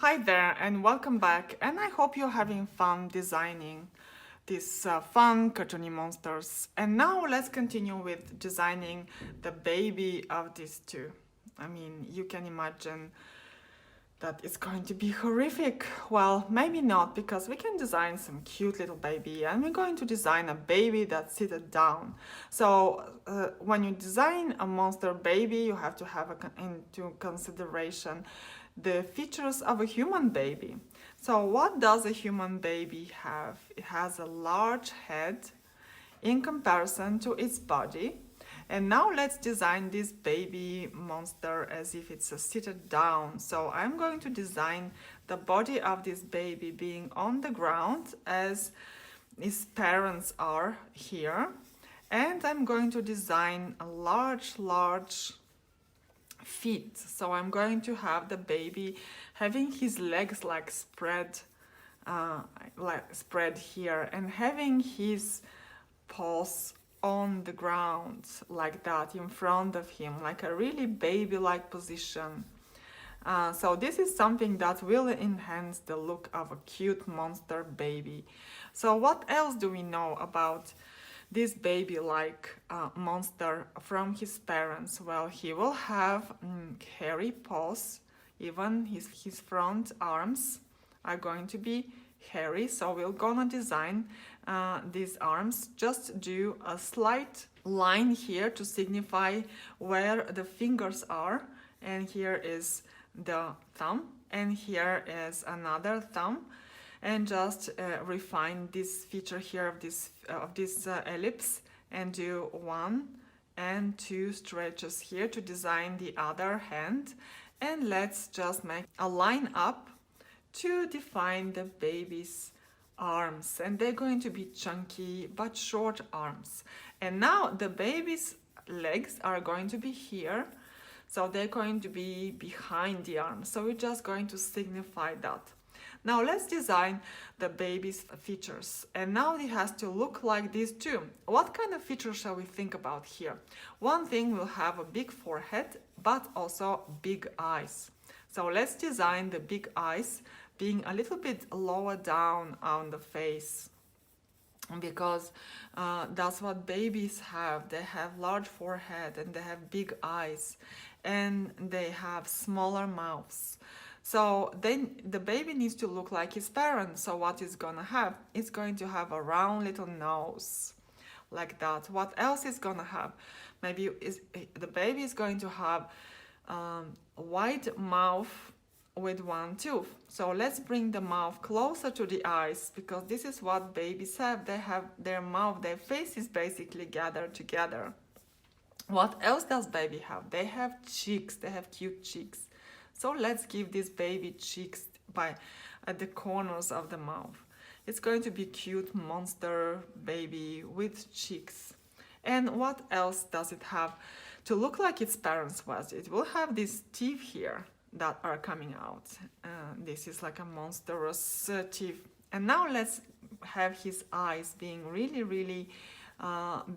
Hi there and welcome back, and I hope you're having fun designing these fun cartoony monsters. And now let's continue with designing the baby of these two. I mean, you can imagine that it's going to be horrific. Well, maybe not, because we can design some cute little baby, and we're going to design a baby that's seated down. So when you design a monster baby, you have to have into consideration the features of a human baby. So what does a human baby have? It has a large head in comparison to its body. And now let's design this baby monster as if it's seated down. So I'm going to design the body of this baby being on the ground as his parents are here. And I'm going to design a large feet. So I'm going to have the baby having his legs like spread here, and having his paws on the ground like that in front of him, like a really baby-like position. So this is something that will enhance the look of a cute monster baby. So what else do we know about this baby-like monster from his parents? Well, he will have hairy paws. Even his front arms are going to be hairy. So we're gonna design these arms. Just do a slight line here to signify where the fingers are. And here is the thumb, and here is another thumb, and just refine this feature here of this ellipse, and do 1 and 2 stretches here to design the other hand. And let's just make a line up to define the baby's arms, and they're going to be chunky but short arms. And now the baby's legs are going to be here, so they're going to be behind the arms. So we're just going to signify that. Now let's design the baby's features. And now it has to look like this too. What kind of features shall we think about here? One thing will have a big forehead, but also big eyes. So let's design the big eyes being a little bit lower down on the face, because that's what babies have. They have large forehead and they have big eyes, and they have smaller mouths. So then the baby needs to look like his parents. So what is gonna have? It's going to have a round little nose like that. What else is gonna have? Maybe the baby is going to have a wide mouth with one tooth. So let's bring the mouth closer to the eyes, because this is what babies have. They have their mouth, their face is basically gathered together. What else does baby have? They have cheeks, they have cute cheeks. So let's give this baby cheeks at the corners of the mouth. It's going to be cute monster baby with cheeks. And what else does it have to look like its parents was? It will have these teeth here that are coming out. This is like a monstrous teeth. And now let's have his eyes being really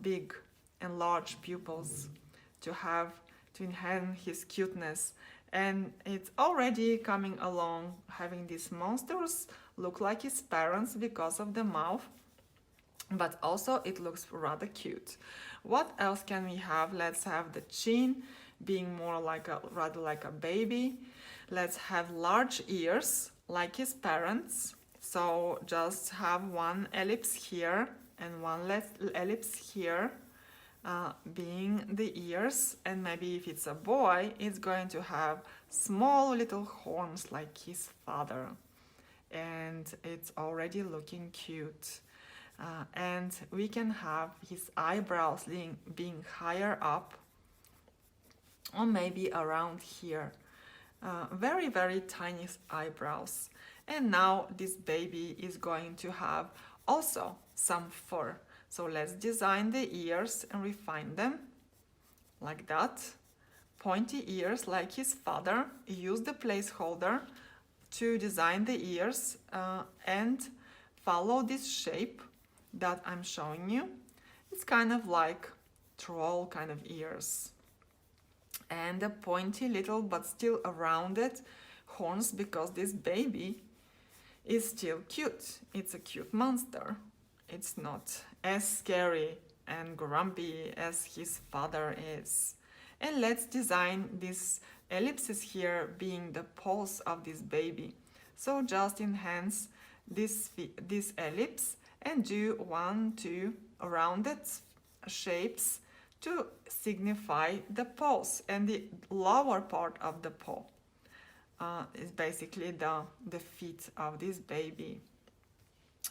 big and large pupils to enhance his cuteness. And it's already coming along, having these monsters look like his parents because of the mouth, but also it looks rather cute. What else can we have? Let's have the chin being more rather like a baby. Let's have large ears like his parents. So just have one ellipse here and one ellipse here, being the ears. And maybe if it's a boy, it's going to have small little horns like his father. And it's already looking cute. And we can have his eyebrows being higher up, or maybe around here. Very tiny eyebrows. And now this baby is going to have also some fur. So let's design the ears and refine them like that. Pointy ears like his father. Use the placeholder to design the ears and follow this shape that I'm showing you. It's kind of like troll kind of ears. And a pointy little but still a rounded horns because this baby is still cute. It's a cute monster. It's not as scary and grumpy as his father is. And let's design this ellipses here being the paws of this baby. So just enhance this ellipse and do 1, 2 rounded shapes to signify the paws, and the lower part of the paw is basically the feet of this baby.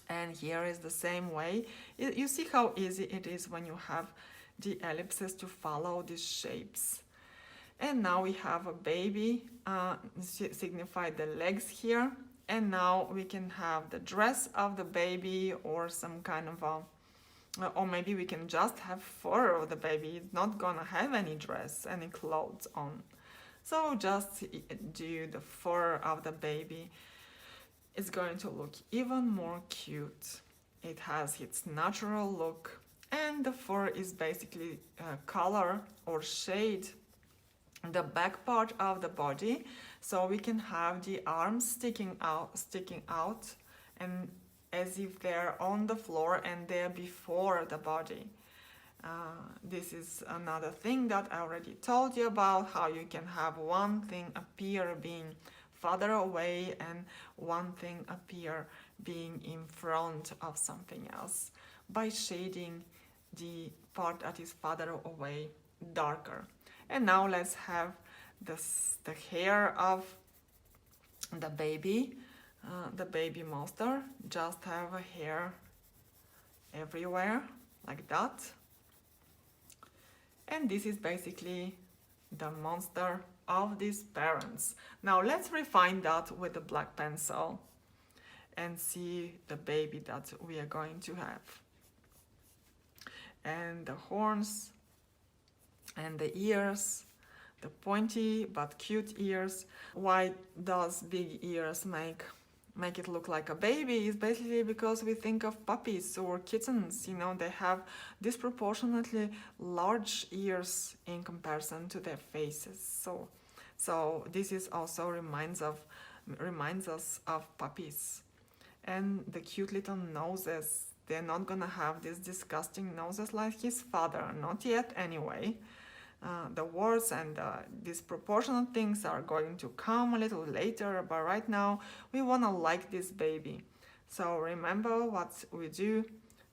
And here is the same way. You see how easy it is when you have the ellipses to follow these shapes. And now we have a baby, signify the legs here. And now we can have the dress of the baby, or some kind of or maybe we can just have fur of the baby. It's not gonna have any dress, any clothes on. So just do the fur of the baby. It's going to look even more cute. It has its natural look, and the fur is basically color or shade the back part of the body, so we can have the arms sticking out and as if they're on the floor and they're before the body. This is another thing that I already told you about, how you can have one thing appear being farther away and one thing appear being in front of something else by shading the part that is farther away darker. And now let's have the hair of the baby monster. Just have a hair everywhere like that. And this is basically the monster of these parents. Now let's refine that with a black pencil and see the baby that we are going to have. And the horns and the ears, the pointy but cute ears. Why does big ears make it look like a baby? Is basically because we think of puppies or kittens, you know, they have disproportionately large ears in comparison to their faces. So this is also reminds us of puppies. And the cute little noses, they're not gonna have these disgusting noses like his father, not yet anyway. The words and disproportionate things are going to come a little later, but right now we want to like this baby. So remember what we do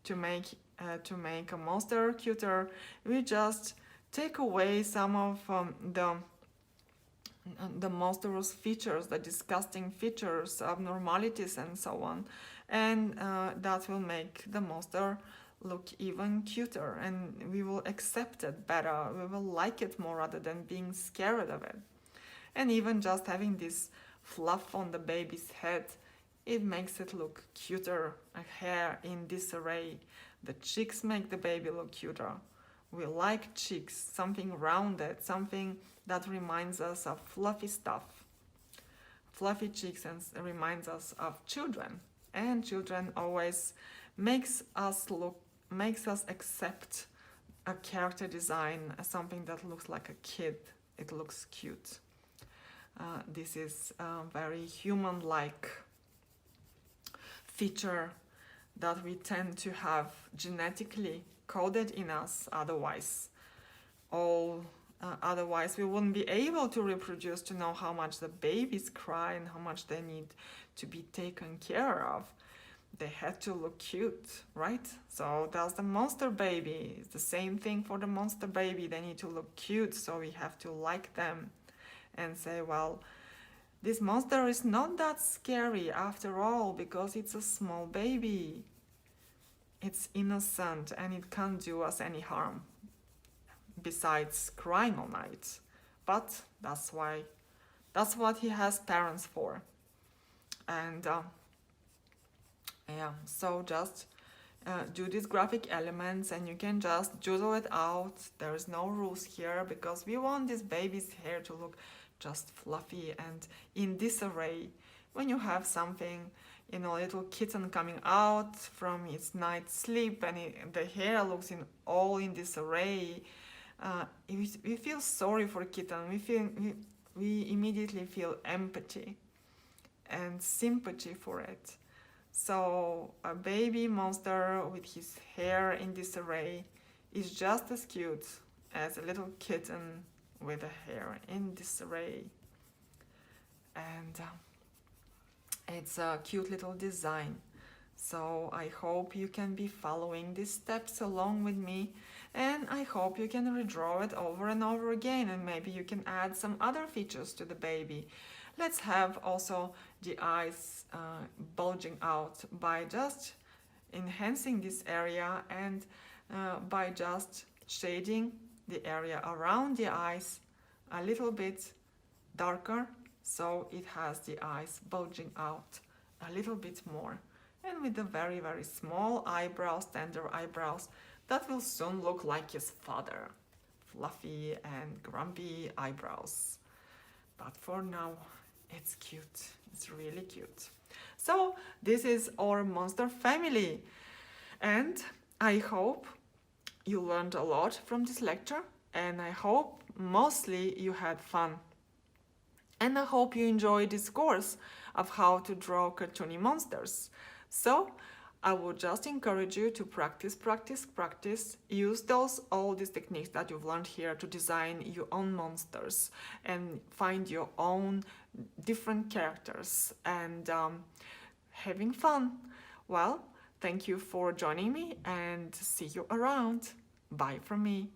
to make a monster cuter. We just take away some of the monstrous features, the disgusting features, abnormalities and so on, and that will make the monster look even cuter, and we will accept it better, we will like it more rather than being scared of it. And even just having this fluff on the baby's head, it makes it look cuter, a hair in disarray. The cheeks make the baby look cuter. We like cheeks, something rounded, something that reminds us of fluffy stuff. Fluffy cheeks and reminds us of children, and children always makes us accept a character design as something that looks like a kid. It looks cute. This is a very human-like feature that we tend to have genetically coded in us. Otherwise we wouldn't be able to reproduce, to know how much the babies cry and how much they need to be taken care of. They had to look cute, right? So that's the monster baby. It's the same thing for the monster baby. They need to look cute, so we have to like them and say, well, this monster is not that scary after all, because it's a small baby. It's innocent and it can't do us any harm besides crying all night. But that's what he has parents for. And so just do these graphic elements and you can just doodle it out. There is no rules here because we want this baby's hair to look just fluffy and in disarray. When you have something, you know, a little kitten coming out from its night sleep and the hair looks all in disarray, we feel sorry for kitten. We we immediately feel empathy and sympathy for it. So a baby monster with his hair in disarray is just as cute as a little kitten with a hair in disarray. And it's a cute little design. So I hope you can be following these steps along with me, and I hope you can redraw it over and over again, and maybe you can add some other features to the baby. Let's have also the eyes bulging out by just enhancing this area, and by just shading the area around the eyes a little bit darker, so it has the eyes bulging out a little bit more. And with the very, very small eyebrows, tender eyebrows, that will soon look like his father. Fluffy and grumpy eyebrows. But for now, it's cute. It's really cute. So this is our monster family. And I hope you learned a lot from this lecture, and I hope mostly you had fun. And I hope you enjoyed this course of how to draw cartoony monsters. So I would just encourage you to practice, practice, practice. Use all these techniques that you've learned here to design your own monsters and find your own different characters and having fun. Well, thank you for joining me, and see you around. Bye from me.